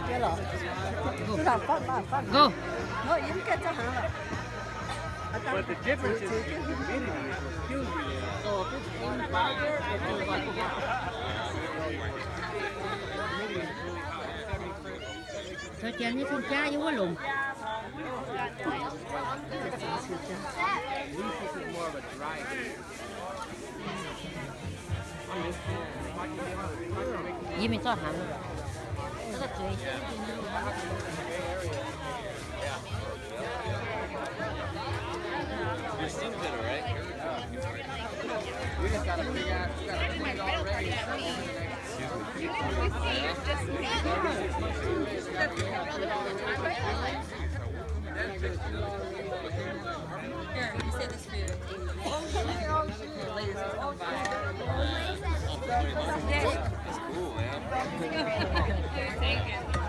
别了，就让放。Go. 我应该这行了。 But the difference is the humidity is killing you. So if it's in fire, it feels like humidity is really high. Thôi chàng với con cha vô quá lùng. At least this is more of a dry heat. Vì mình cho hẳn. Rất là chuối. Your steam fitter, right? We just gotta figure out, we gotta put it already. Here, you say this food. Later, so come by. That's cool, man. Take it.